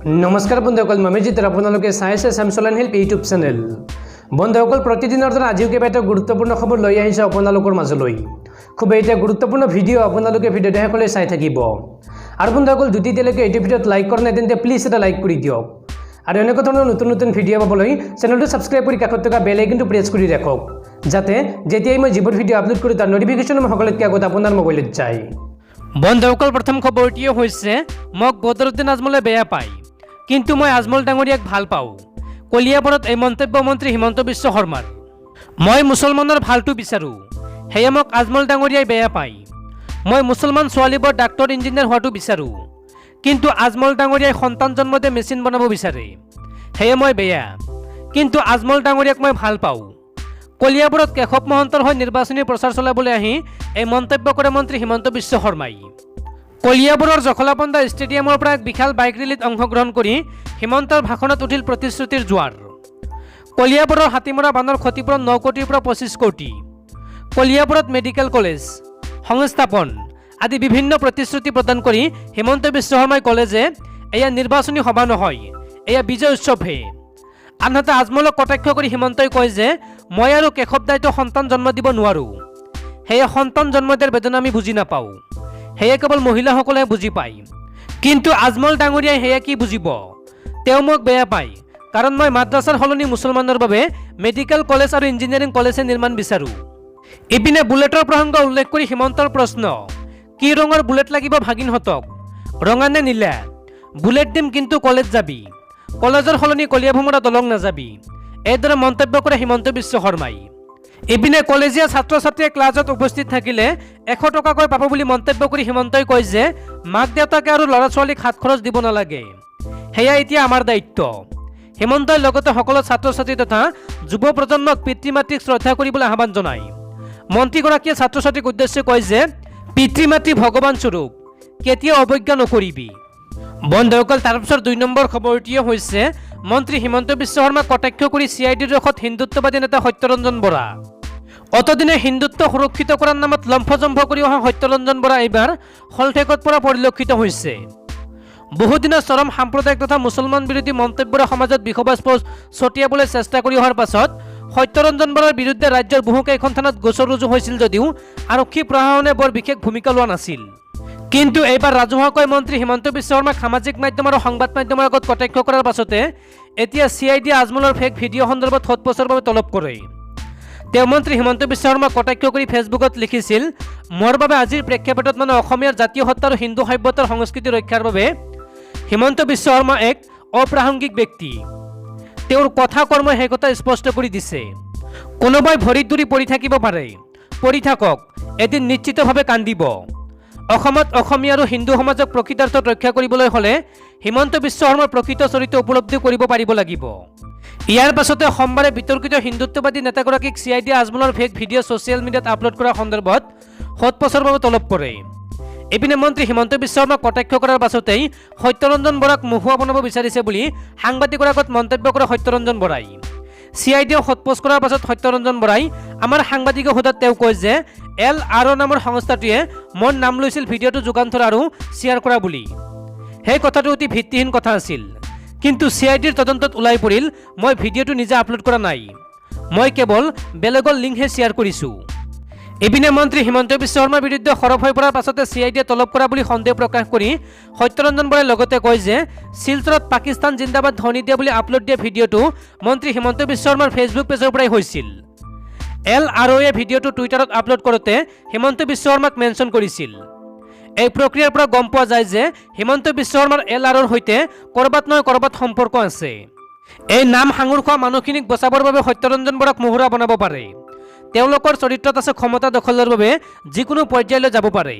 নমস্কাৰ বন্ধুসকল, মই জিত আপোনালোকে চাই আছে আসামিজ হেল্প ইউটিউব চেনেল। বন্ধুসকল, প্ৰতিদিনৰ দৰে আজিও কেইবাটাও গুৰুত্বপূৰ্ণ খবৰ লৈ আহিছে আপোনালোকৰ মাজলৈ। খুব এটা গুৰুত্বপূৰ্ণ ভিডিঅ' আপোনালোকে ভিডিঅ'টো শেষলৈ চাই থাকিব। আৰু বন্ধুসকল, যদি এতিয়ালৈকে এইটো ভিডিঅ'ত লাইক কৰা নাই তেন্তে প্লিজ এটা লাইক কৰি দিয়ক। আৰু এনেকুৱা ধৰণৰ নতুন নতুন ভিডিঅ' পাবলৈ চেনেলটো ছাবস্ক্ৰাইব কৰি কাষত থকা বেল আইকনটো প্ৰেছ কৰি ৰাখক, যাতে যেতিয়াই মই যিবোৰ ভিডিঅ' আপলোড কৰোঁ তাৰ নটিফিকেশ্যন সকলোতকৈ আগত আপোনাৰ মোবাইলত যায়। বন্ধুসকল, প্ৰথম খবৰটিও হৈছে মোক বদৰুদ্দিন আজমলে বেয়া পায়, কিন্তু মই আজমল ডাঙৰীয়াক ভাল পাওঁ। কলিয়াবৰত এই মন্তব্য মন্ত্ৰী হিমন্ত বিশ্ব শৰ্মাৰ। মই মুছলমানৰ ভালটো বিচাৰোঁ, সেয়ে মোক আজমল ডাঙৰীয়াই বেয়া পায়। মই মুছলমান ছোৱালীবোৰ ডাক্তৰ ইঞ্জিনিয়াৰ হোৱাটো বিচাৰোঁ, কিন্তু আজমল ডাঙৰীয়াই সন্তান জন্ম দিয়ে মেচিন বনাব বিচাৰে, সেয়ে মই বেয়া। কিন্তু আজমল ডাঙৰীয়াক মই ভাল পাওঁ। কলিয়াবৰত কেশৱ মহন্তৰ হৈ নিৰ্বাচনী প্ৰচাৰ চলাবলৈ আহি এই মন্তব্য কৰে মন্ত্ৰী হিমন্ত বিশ্ব শৰ্মাই। কলিয়াবৰৰ জখলাবন্ধা ষ্টেডিয়ামৰ পৰা এক বিশাল বাইক ৰেলীত অংশগ্ৰহণ কৰি হিমন্তৰ ভাষণত উঠিল প্ৰতিশ্ৰুতিৰ জোৱাৰ। কলিয়াবৰৰ হাতীমৰা বানৰ ক্ষতিপূৰণ 9 কোটিৰ পৰা 25 কোটি। কলিয়াবৰত মেডিকেল কলেজ সংস্থাপন আদি বিভিন্ন প্ৰতিশ্ৰুতি প্ৰদান কৰি হিমন্ত বিশ্ব শৰ্মাই ক'লে যে এয়া নিৰ্বাচনী সভা নহয়, এয়া বিজয় উৎসৱহে। আনহাতে আজমলক কটাক্ষ কৰি হিমন্তই কয় যে মই আৰু কেশৱ দাইতো সন্তান জন্ম দিব নোৱাৰোঁ, সেয়ে সন্তান জন্ম দিয়াৰ বেদনা আমি বুজি নাপাওঁ, সেয়ে কেৱল মহিলাসকলে বুজি পায়। কিন্তু আজমল ডাঙৰীয়াই সেয়া কি বুজিব? তেওঁ মোক বেয়া পায় কাৰণ মই মাদ্ৰাছাৰ সলনি মুছলমানৰ বাবে মেডিকেল কলেজ আৰু ইঞ্জিনিয়াৰিং কলেজে নিৰ্মাণ বিচাৰোঁ। ইপিনে বুলেটৰ প্ৰসংগ উল্লেখ কৰি হিমন্তৰ প্ৰশ্ন, কি ৰঙৰ বুলেট লাগিব ভাগিনহঁতক, ৰঙা নে নীলা? বুলেট দিম কিন্তু কলেজ যাবি, কলেজৰ সলনি কলিয়াভোমোৰা দলং নাযাবি, এইদৰে মন্তব্য কৰে হিমন্ত বিশ্ব শৰ্মাই। ইপিনে কলেজীয়া ছাত্ৰ ছাত্ৰীয়ে ক্লাছত উপস্থিত থাকিলে 100 টকাকৈ পাব বুলি মন্তব্য কৰি হিমন্তই কয় যে মাক দেউতাকে আৰু ল'ৰা ছোৱালীক হাত খৰচ দিব নালাগে, সেয়া এতিয়া আমাৰ দায়িত্ব। হিমন্তই লগতে সকলো ছাত্ৰ ছাত্ৰী তথা যুৱ প্ৰজন্মক পিতৃ মাতৃক শ্ৰদ্ধা কৰিবলৈ আহ্বান জনায়। মন্ত্ৰীগৰাকীয়ে ছাত্ৰ ছাত্ৰীক উদ্দেশ্যে কয় যে পিতৃ মাতৃ ভগৱান স্বৰূপ, কেতিয়াও অৱজ্ঞা নকৰিবি। বন্ধুসকল, তাৰপিছত 2 নম্বৰ খবৰটিও হৈছে মন্ত্ৰী হিমন্ত বিশ্ব শৰ্মাক কটাক্ষ কৰি CIDৰ ৰখত হিন্দুত্ববাদী নেতা সত্যৰঞ্জন বৰা। অতদিনে হিন্দুত্ব সুৰক্ষিত কৰাৰ নামত লম্ফজম্ফ কৰি অহা সত্যৰঞ্জন বৰা এইবাৰ হলঠেকত পৰা পৰিলক্ষিত হৈছে। বহুদিনৰ চৰম সাম্প্ৰদায়িক তথা মুছলমান বিৰোধী মন্তব্যৰে সমাজত বিষবাস্পচ ছটিয়াবলৈ চেষ্টা কৰি অহাৰ পাছত সত্যৰঞ্জন বৰাৰ বিৰুদ্ধে ৰাজ্যৰ বহুকেইখন থানাত গোচৰ ৰুজু হৈছিল যদিও আৰক্ষী প্ৰশাসনে বৰ বিশেষ ভূমিকা লোৱা নাছিল। কিন্তু এইবাৰ ৰাজহুৱাকৈ মন্ত্ৰী হিমন্ত বিশ্ব শৰ্মাক সামাজিক মাধ্যম আৰু সংবাদ মাধ্যমৰ আগত কটাক্ষ কৰাৰ পাছতে এতিয়া CID আজমলৰ ফেক ভিডিঅ' সন্দৰ্ভত সোধপোছৰ বাবে তলব কৰে। তেওঁ মন্ত্ৰী হিমন্ত বিশ্ব শৰ্মাক কটাক্ষ কৰি ফেচবুকত লিখিছিল, মোৰ বাবে আজিৰ প্ৰেক্ষাপটত মানে অসমীয়াৰ জাতীয় সত্তা আৰু হিন্দু সভ্যতাৰ সংস্কৃতি ৰক্ষাৰ বাবে হিমন্ত বিশ্ব শৰ্মা এক অপ্ৰাসংগিক ব্যক্তি। তেওঁৰ কথা কৰ্মই সেই কথা স্পষ্ট কৰি দিছে। কোনোবাই ভৰিত ধৰি পৰি থাকিব পাৰে, পৰি থাকক, এদিন নিশ্চিতভাৱে কান্দিব। অসমত অসমীয়া আৰু হিন্দু সমাজক প্ৰকৃতাৰ্থত ৰক্ষা কৰিবলৈ হ'লে হিমন্ত বিশ্ব শৰ্মাৰ প্ৰকৃত চৰিত্ৰ উপলব্ধি কৰিব পাৰিব লাগিব। ইয়াৰ পাছতে সোমবাৰে বিতৰ্কিত হিন্দুত্ববাদী নেতাগৰাকীক CID আজমলৰ ফেক ভিডিঅ' ছ'চিয়েল মিডিয়াত আপলোড কৰাৰ সন্দৰ্ভত সোধপোছৰ বাবে তলব কৰে। ইপিনে মন্ত্ৰী হিমন্ত বিশ্ব শৰ্মাক কটাক্ষ কৰাৰ পাছতেই সত্যৰঞ্জন বৰাক মহুৱা বনাব বিচাৰিছে বুলি সাংবাদিকৰ আগত মন্তব্য কৰে সত্যৰঞ্জন বৰাই। CIDক সোধপোছ কৰাৰ পাছত সত্যৰঞ্জন বৰাই আমাৰ সাংবাদিকক সোধাত তেওঁ কয় যে LRO নামৰ সংস্থাটোৱে মোৰ নাম লৈছিল ভিডিঅ'টো যোগান ধৰা আৰু শ্বেয়াৰ কৰা বুলি। সেই কথাটো অতি ভিত্তিহীন কথা আছিল, কিন্তু CIDৰ তদন্তত ওলাই পৰিল মই ভিডিঅ'টো নিজে আপলোড কৰা নাই, মই কেৱল বেলেগৰ লিংকহে শ্বেয়াৰ কৰিছোঁ। ইপিনে মন্ত্ৰী হিমন্ত বিশ্ব শৰ্মাৰ বিৰুদ্ধে সৰব হৈ পৰাৰ পাছতে CIDয়ে তলব কৰা বুলি সন্দেহ প্ৰকাশ কৰি সত্যৰঞ্জন বৰাই লগতে কয় যে শিলচৰত পাকিস্তান জিন্দাবাদ ধ্বনি দিয়া বুলি আপলোড দিয়া ভিডিঅ'টো মন্ত্ৰী হিমন্ত বিশ্ব শৰ্মাৰ ফেচবুক পেজৰ পৰাই হৈছিল। LROয়ে ভিডিঅ'টো টুইটাৰত আপলোড কৰোঁতে হিমন্ত বিশ্ব শৰ্মাক মেনশ্যন কৰিছিল। এই প্ৰক্ৰিয়াৰ পৰা গম পোৱা যায় যে হিমন্ত বিশ্ব শৰ্মাৰ LROৰ সৈতে ক'ৰবাত নহয় ক'ৰবাত সম্পৰ্ক আছে। এই নাম সাঙুৰ খোৱা মানুহখিনিক বচাবৰ বাবে সত্যৰঞ্জন বৰাক মোহৰা বনাব পাৰে। তেওঁলোকৰ চৰিত্ৰত আছে ক্ষমতা দখলৰ বাবে যিকোনো পৰ্যায়লৈ যাব পাৰে।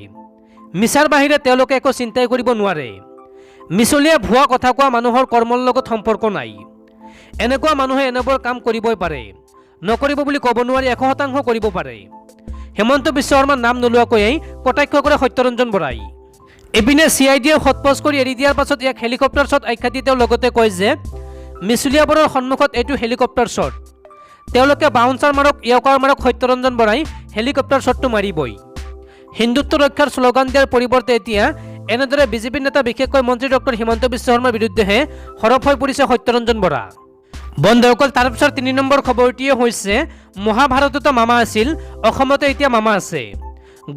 মিছাৰ বাহিৰে তেওঁলোকে একো চিন্তাই কৰিব নোৱাৰে। মিছলীয়া ভুৱা কথা কোৱা মানুহৰ কৰ্মৰ লগত সম্পৰ্ক নাই। এনেকুৱা মানুহে এনেবোৰ কাম কৰিবই পাৰে, নকৰিব বুলি ক'ব নোৱাৰি 100% কৰিব পাৰে। হিমন্ত বিশ্ব শৰ্মাৰ নাম নোলোৱাকৈয়ে কটাক্ষ কৰে সত্যৰঞ্জন বৰাই। ইপিনে CIDয়ে সোধপোছ কৰি এৰি দিয়াৰ পাছত ইয়াক হেলিকপ্টাৰ শ্বট আখ্যা দি তেওঁ লগতে কয় যে মিছলীয়াবোৰৰ সন্মুখত এইটো হেলিকপ্টাৰ শ্বট, তেওঁলোকে বাউন্সাৰ মাৰক ইয়কাৰ মাৰক সত্যৰঞ্জন বৰাই হেলিকপ্টাৰ শ্বটটো মাৰিবই। হিন্দুত্ব ৰক্ষাৰ শ্লোগান দিয়াৰ পৰিৱৰ্তে এতিয়া এনেদৰে বিজেপিৰ নেতা বিশেষকৈ মন্ত্ৰী ডক্টৰ হিমন্ত বিশ্ব শৰ্মাৰ বিৰুদ্ধেহে সৰব হৈ পৰিছে সত্যৰঞ্জন বৰা। বন্ধুসকল, তাৰ পিছত 3 নম্বৰ খবৰটিয়ে হৈছে মহাভাৰততো মামা আছিল, অসমতে এতিয়া মামা আছে,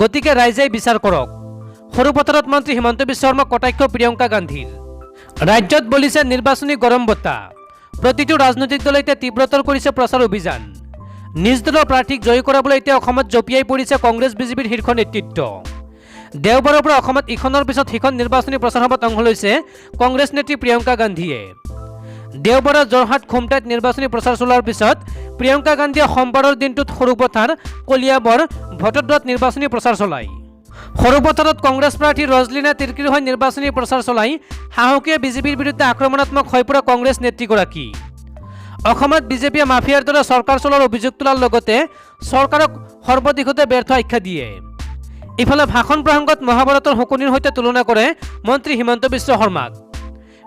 গতিকে ৰাইজে বিচাৰ কৰক। সৰু পথাৰত মন্ত্ৰী হিমন্ত বিশ্ব শৰ্মাক কটাক্ষ প্ৰিয়ংকা গান্ধীৰ। ৰাজ্যত বলিছে নিৰ্বাচনী গৰম বতাহ, প্ৰতিটো ৰাজনৈতিক দলে এতিয়া তীব্ৰতৰ কৰিছে প্ৰচাৰ অভিযান। নিজ দলৰ প্ৰাৰ্থীক জয়ী কৰাবলৈ এতিয়া অসমত জঁপিয়াই পৰিছে কংগ্ৰেছ বিজেপিৰ শীৰ্ষ নেতৃত্ব। দেওবাৰৰ পৰা অসমত ইখনৰ পিছত সিখন নিৰ্বাচনী প্ৰচাৰ সভাত অংশ লৈছে কংগ্ৰেছ নেত্ৰী প্ৰিয়ংকা গান্ধীয়ে। দেওবাৰে যোৰহাট খুমটাইত নিৰ্বাচনী প্ৰচাৰ চলোৱাৰ পিছত প্ৰিয়ংকা গান্ধীয়ে সোমবাৰৰ দিনটোত সৰুপথাৰ, কলিয়াবৰ, ভটদ্ৰাত নিৰ্বাচনী প্ৰচাৰ চলায়। সৰুপথাৰত কংগ্ৰেছ প্ৰাৰ্থী ৰজলিনা তিৰ্কীৰ হৈ নিৰ্বাচনী প্ৰচাৰ চলাই সাহসীয়ে বিজেপিৰ বিৰুদ্ধে আক্ৰমণাত্মক হৈ পৰা কংগ্ৰেছ নেত্ৰীগৰাকী। অসমত বিজেপিয়ে মাফিয়াৰ দৰে চৰকাৰ চলোৱাৰ অভিযোগ তোলাৰ লগতে চৰকাৰক সৰ্বদিশতে ব্যৰ্থ আখ্যা দিয়ে। ইফালে ভাষণ প্ৰসংগত মহাভাৰতৰ শকুনিৰ সৈতে তুলনা কৰে মন্ত্ৰী হিমন্ত বিশ্ব শৰ্মাক।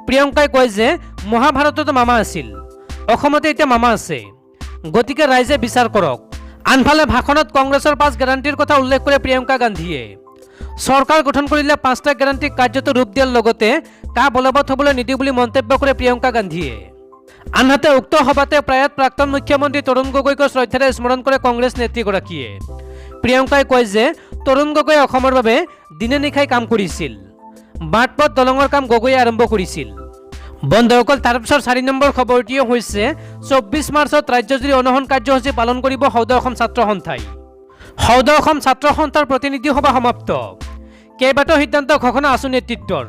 প্ৰিয়ংকাই কয় যে মহাভাৰততো মামা আছিল, অসমতে এতিয়া মামা আছে, গতিকে ৰাইজে বিচাৰ কৰক। আনফালে ভাষণত কংগ্ৰেছৰ 5 গেৰাণ্টিৰ কথা উল্লেখ কৰে প্ৰিয়ংকা গান্ধীয়ে। চৰকাৰ গঠন কৰিলে 5টা গেৰাণ্টিক কাৰ্যত ৰূপ দিয়াৰ লগতে কা বলবৎ হ'বলৈ নিদিওঁ বুলি মন্তব্য কৰে প্ৰিয়ংকা গান্ধীয়ে। আনহাতে উক্ত সভাতে প্ৰয়াত প্ৰাক্তন মুখ্যমন্ত্ৰী তৰুণ গগৈক শ্ৰদ্ধাৰে স্মৰণ কৰে কংগ্ৰেছ নেত্ৰীগৰাকীয়ে। প্ৰিয়ংকাই কয় যে তৰুণ গগৈয়ে অসমৰ বাবে দিনে নিশাই কাম কৰিছিল, বাটপথ দলঙৰ কাম গগৈয়ে আৰম্ভ কৰিছিল। বন্ধুসকল, তাৰ পিছত 4 নম্বৰ খবৰটিয়ে হৈছে 24 মাৰ্চত ৰাজ্যজুৰি অনশন কাৰ্যসূচী পালন কৰিব সৌদ অসম ছাত্ৰ সন্থাই। সৌদ অসম ছাত্ৰ সন্থাৰ প্ৰতিনিধি সভা সমাপ্ত, কেইবাটাও সিদ্ধান্ত ঘোষণা আছু নেতৃত্বৰ।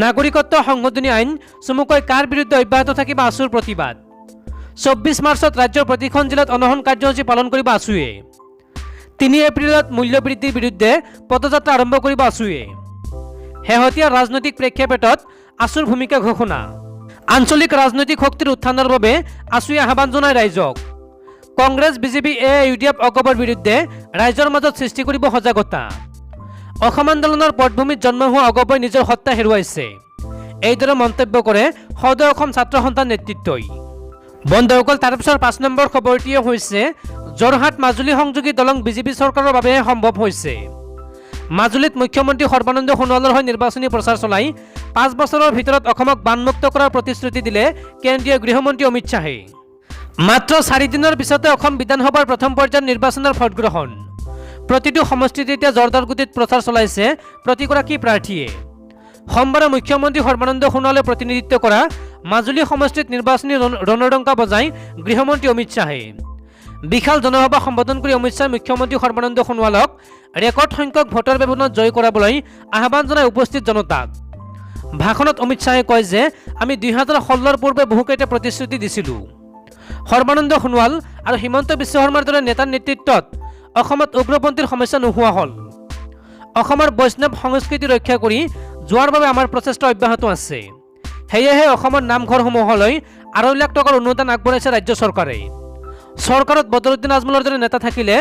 নাগৰিকত্ব সংশোধনী আইন চমুকৈ কাৰ বিৰুদ্ধে অব্যাহত থাকিব আছুৰ প্ৰতিবাদ। 24 মাৰ্চত ৰাজ্যৰ প্ৰতিখন জিলাত অনশন কাৰ্যসূচী পালন কৰিব আছুৱে। 3 এপ্ৰিলত মূল্য বৃদ্ধিৰ বিৰুদ্ধে পদযাত্ৰা আৰম্ভ কৰিব আছুৱে। শেহতীয়া ৰাজনৈতিক প্ৰেক্ষাপটত আছুৰ ভূমিকা ঘোষণা। আঞ্চলিক ৰাজনৈতিক শক্তিৰ উত্থানৰ বাবে আছুৱে আহ্বান জনায় ৰাইজক। কংগ্ৰেছ, বিজেপি, AIUDF অগপৰ বিৰুদ্ধে ৰাইজৰ মাজত সৃষ্টি কৰিব সজাগতা। অসম আন্দোলনৰ পটভূমিত জন্ম হোৱা অগপই নিজৰ সত্তা হেৰুৱাইছে, এইদৰে মন্তব্য কৰে সৌদ অসম ছাত্ৰ সন্থাৰ নেতৃত্বই। বন্ধুসকল, তাৰ পিছত 5 নম্বৰ খবৰটিয়ে হৈছে যোৰহাট মাজুলী সংযোগী দলং বিজেপি চৰকাৰৰ বাবেহে সম্ভৱ হৈছে। মাজুলীত মুখ্যমন্ত্ৰী সৰ্বানন্দ সোণোৱালৰ হৈ নিৰ্বাচনী প্ৰচাৰ চলাই 5 বছৰৰ ভিতৰত অসমক বানমুক্ত কৰাৰ প্ৰতিশ্ৰুতি দিলে কেন্দ্ৰীয় গৃহমন্ত্ৰী অমিত শ্বাহে। মাত্ৰ 4 দিনৰ পিছতে অসম বিধানসভাৰ প্ৰথম পৰ্যায়ৰ নিৰ্বাচনৰ ভোটগ্ৰহণ। প্ৰতিটো সমষ্টিত এতিয়া জৰ্দাৰ গতিত প্ৰচাৰ চলাইছে প্ৰতিগৰাকী প্ৰাৰ্থীয়ে। সোমবাৰে মুখ্যমন্ত্ৰী সৰ্বানন্দ সোণোৱালে প্ৰতিনিধিত্ব কৰা মাজুলী সমষ্টিত নিৰ্বাচনী ৰণডংকা বজাই গৃহমন্ত্ৰী অমিত শ্বাহে। বিশাল জনসভা সম্বোধন কৰি অমিত শ্বাহে মুখ্যমন্ত্ৰী সৰ্বানন্দ সোণোৱালক ৰেকৰ্ড সংখ্যক ভোটৰ ব্যৱধানত জয় কৰাবলৈ আহ্বান জনাই উপস্থিত জনতাক। ভাষণত অমিত শ্বাহে কয় যে আমি 2016 পূৰ্বে বহুকেইটা প্ৰতিশ্ৰুতি দিছিলোঁ। সৰ্বানন্দ সোণোৱাল আৰু হিমন্ত বিশ্ব শৰ্মাৰ দৰে নেতাৰ নেতৃত্বত অসমত উগ্ৰপন্থীৰ সমস্যা নোহোৱা হ'ল। অসমৰ বৈষ্ণৱ সংস্কৃতি ৰক্ষা কৰি যোৱাৰ বাবে আমাৰ প্ৰচেষ্টা অব্যাহত আছে। সেয়েহে অসমৰ নামঘৰসমূহলৈ 2.5 লাখ টকাৰ অনুদান আগবঢ়াইছে ৰাজ্য চৰকাৰে। চৰকাৰত বদৰুদ্দিন আজমলৰ দৰে নেতা থাকিলে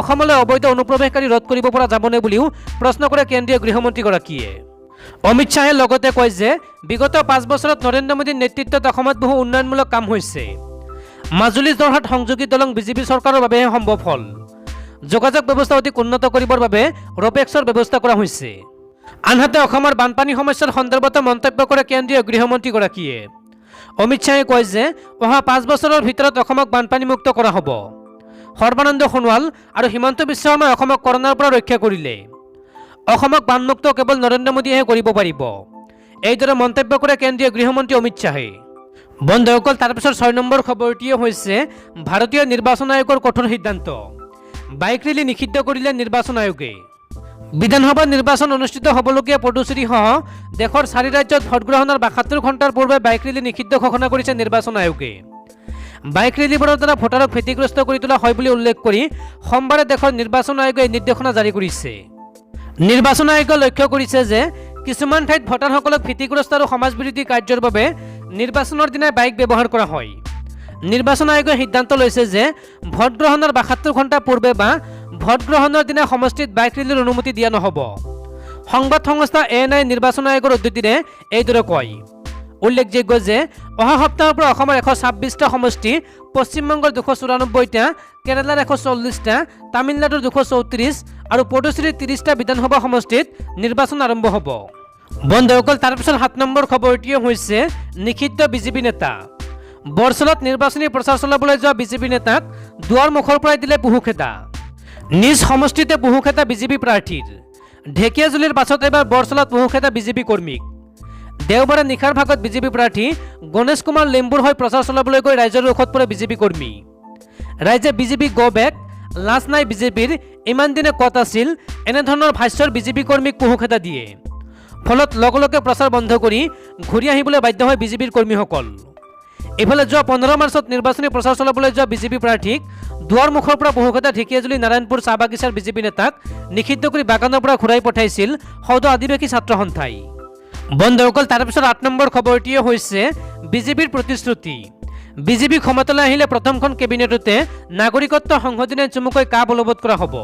অসমলৈ অবৈধ অনুপ্ৰৱেশকাৰী ৰোধ কৰিব পৰা যাবনে বুলিও প্ৰশ্ন কৰে কেন্দ্ৰীয় গৃহমন্ত্ৰীগৰাকীয়ে। অমিত শ্বাহে লগতে কয় যে বিগত 5 বছৰত নৰেন্দ্ৰ মোদীৰ নেতৃত্বত অসমত বহু উন্নয়নমূলক কাম হৈছে। মাজুলী যোৰহাট সংযোগী দলং বিজেপি চৰকাৰৰ বাবেহে সম্ভৱ হ'ল। যোগাযোগ ব্যৱস্থা অধিক উন্নত কৰিবৰ বাবে ৰপেক্সৰ ব্যৱস্থা কৰা হৈছে। আনহাতে অসমৰ বানপানী সমস্যাৰ সন্দৰ্ভত মন্তব্য কৰে কেন্দ্ৰীয় গৃহমন্ত্ৰীগৰাকীয়ে। অমিত শ্বাহে কয় যে অহা 5 বছৰৰ ভিতৰত অসমক বানপানীমুক্ত কৰা হ'ব। সৰ্বানন্দ সোণোৱাল আৰু হিমন্ত বিশ্ব শৰ্মাই অসমক কৰোনাৰ পৰা ৰক্ষা কৰিলে। অসমক বানমুক্ত কেৱল নৰেন্দ্ৰ মোদীয়েহে কৰিব পাৰিব, এইদৰে মন্তব্য কৰে কেন্দ্ৰীয় গৃহমন্ত্ৰী অমিত শ্বাহে। বন্ধুসকল, তাৰ পিছত 6 নম্বৰ খবৰটিয়ে হৈছে ভাৰতীয় নিৰ্বাচন আয়োগৰ কঠোৰ সিদ্ধান্ত। বাইক ৰেলী নিষিদ্ধ কৰিলে নিৰ্বাচন আয়োগে। বিধানসভা নিৰ্বাচন অনুষ্ঠিত হ'বলগীয়া পুডুচেৰীসহ দেশৰ 4 ৰাজ্যত ভোটগ্ৰহণৰ 72 ঘণ্টাৰ পূৰ্বে বাইক ৰেলী নিষিদ্ধ ঘোষণা কৰিছে নিৰ্বাচন আয়োগে। বাইক ৰেলীবোৰৰ দ্বাৰা ভোটাৰক ভীতিগ্ৰস্ত কৰি তোলা হয় বুলি উল্লেখ কৰি সোমবাৰে দেশৰ নিৰ্বাচন আয়োগে এই নিৰ্দেশনা জাৰি কৰিছে। নিৰ্বাচন আয়োগে লক্ষ্য কৰিছে যে কিছুমান ঠাইত ভোটাৰসকলক ভীতিগ্ৰস্ত আৰু সমাজবিৰোধী কাৰ্যৰ বাবে নিৰ্বাচনৰ দিনাই বাইক ব্যৱহাৰ কৰা হয়। নিৰ্বাচন আয়োগে সিদ্ধান্ত লৈছে যে ভোটগ্ৰহণৰ 72 ঘণ্টা পূৰ্বে বা ভোটগ্ৰহণৰ দিনা সমষ্টিত বাইক ৰেলীৰ অনুমতি দিয়া নহ'ব। সংবাদ সংস্থা ANI নিৰ্বাচন আয়োগৰ উদ্ধৃতিৰে এইদৰে কয়। উল্লেখযোগ্য যে অহা সপ্তাহৰ পৰা অসমৰ 126টা সমষ্টি, পশ্চিমবংগৰ 294টা, কেৰালাৰ 140টা, তামিলনাডুৰ 234 আৰু পুডুচেৰীৰ 30টা বিধানসভা সমষ্টিত নিৰ্বাচন আৰম্ভ হ'ব। বন্ধুসকল তাৰপিছত 7 নম্বৰ খবৰটিয়ে হৈছে নিষিদ্ধ বিজেপি নেতা বৰছলত নিৰ্বাচনী প্ৰচাৰ চলাবলৈ যোৱা বিজেপি নেতাক দুৱাৰ মুখৰ পৰাই দিলে বহুখেতা নিজ সমষ্টিতে বহুখেতা বিজেপি প্ৰাৰ্থীৰ ঢেকিয়াজুলিৰ পাছত এবাৰ বৰছলত বহুখেতা বিজেপি কৰ্মীক দেওবাৰে নিশাৰ ভাগত বিজেপি প্ৰাৰ্থী গণেশ কুমাৰ লেম্বুৰ হৈ প্ৰচাৰ চলাবলৈ গৈ ৰাইজৰ ৰোষত পৰে বিজেপি কৰ্মী ৰাইজে বিজেপি গ বেক লাজ নাই বিজেপিৰ ইমান দিনে কত আছিল এনেধৰণৰ ভাষ্যৰ বিজেপি কৰ্মীক বহুখেতা দিয়ে ফলত লগে প্ৰচাৰ বন্ধ কৰি ঘূৰি আহিবলৈ বাধ্য হয় বিজেপিৰ কৰ্মীসকল এফালে যোৱা 15 মাৰ্চত নিৰ্বাচনী প্ৰচাৰ চলাবলৈ যোৱা বিজেপি প্ৰাৰ্থীক দুৱাৰ মুখৰ পৰা বহুকেইটা ঢেকিয়াজুলি নাৰায়ণপুৰ চাহ বাগিচাৰ বিজেপি নেতাক নিষিদ্ধ কৰি বাগানৰ পৰা ঘূৰাই পঠাইছিল সৌদ আদিবাসী ছাত্ৰ সন্থাই বন্ধুসকল তাৰপিছত 8 নম্বৰ খবৰটিয়ে হৈছে বিজেপিৰ প্ৰতিশ্ৰুতি বিজেপি ক্ষমতালৈ আহিলে প্ৰথমখন কেবিনেটতে নাগৰিকত্ব সংশোধনী চমুকৈ কা বলবৎ কৰা হ'ব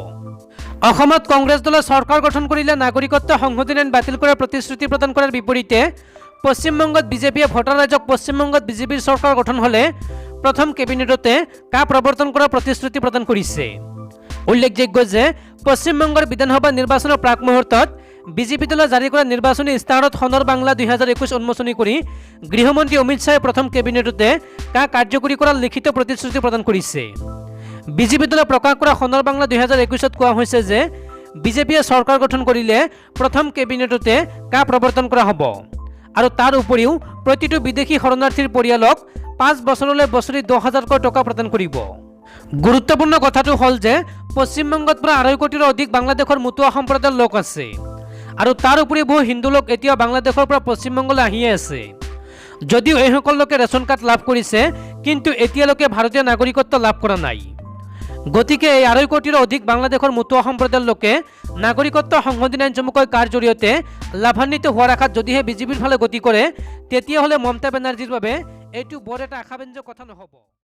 অসমত কংগ্ৰেছ দলে চৰকাৰ গঠন কৰিলে নাগৰিকত্ব সংশোধনী আইন বাতিল কৰাৰ প্ৰতিশ্ৰুতি প্ৰদান কৰাৰ বিপৰীতে পশ্চিমবংগত বিজেপিয়ে ভোটাৰ ৰাইজক পশ্চিমবংগত বিজেপিৰ চৰকাৰ গঠন হলে প্ৰথম কেবিনেটতে কা প্ৰৱৰ্তন কৰাৰ প্ৰতিশ্ৰুতি প্ৰদান কৰিছে উল্লেখযোগ্য যে পশ্চিমবংগৰ বিধানসভা নিৰ্বাচনৰ প্ৰাক মুহূৰ্তত বিজেপি দলে জাৰি কৰা নিৰ্বাচনী ইস্তাহাৰত সোণৰ বাংলা 2021 উন্মোচনী কৰি গৃহমন্ত্ৰী অমিত শ্বাহে প্ৰথম কেবিনেটতে কা কাৰ্যকৰী কৰাৰ লিখিত প্ৰতিশ্ৰুতি প্ৰদান কৰিছে বিজেপি দলে প্ৰকাশ কৰা সোণৰ বাংলা 2021ত কোৱা হৈছে যে বিজেপিয়ে চৰকাৰ গঠন কৰিলে প্ৰথম কেবিনেটতে কা প্ৰৱৰ্তন কৰা হ'ব আৰু তাৰ উপৰিও প্ৰতিটো বিদেশী শৰণাৰ্থীৰ পৰিয়ালক 5 বছৰলৈ বছৰি 10,000 টকা প্ৰদান কৰিব গুৰুত্বপূৰ্ণ কথাটো হ'ল যে পশ্চিমবংগত প্ৰায় 2.5 কোটিৰো অধিক বাংলাদেশৰ মুতুৱা সম্প্ৰদায়ৰ লোক আছে আৰু তাৰ উপৰি বহু হিন্দু লোক এতিয়া বাংলাদেশৰ পৰা পশ্চিমবংগলৈ আহিয়ে আছে যদিও এইসকল লোকে ৰেচন কাৰ্ড লাভ কৰিছে কিন্তু এতিয়ালৈকে ভাৰতীয় নাগৰিকত্ব লাভ কৰা নাই গতিকে এই 2.5 কোটিৰো অধিক বাংলাদেশৰ মুতুৱা সম্প্ৰদায়ৰ লোকে নাগৰিকত্ব সংশোধনী আইন চমুকৈ কাৰ জৰিয়তে লাভান্বিত হোৱাৰ আশাত যদিহে বিজেপিৰ ফালে গতি কৰে তেতিয়াহ'লে মমতা বেনাৰ্জীৰ বাবে এইটো বৰ এটা আশাব্যঞ্জক কথা নহ'ব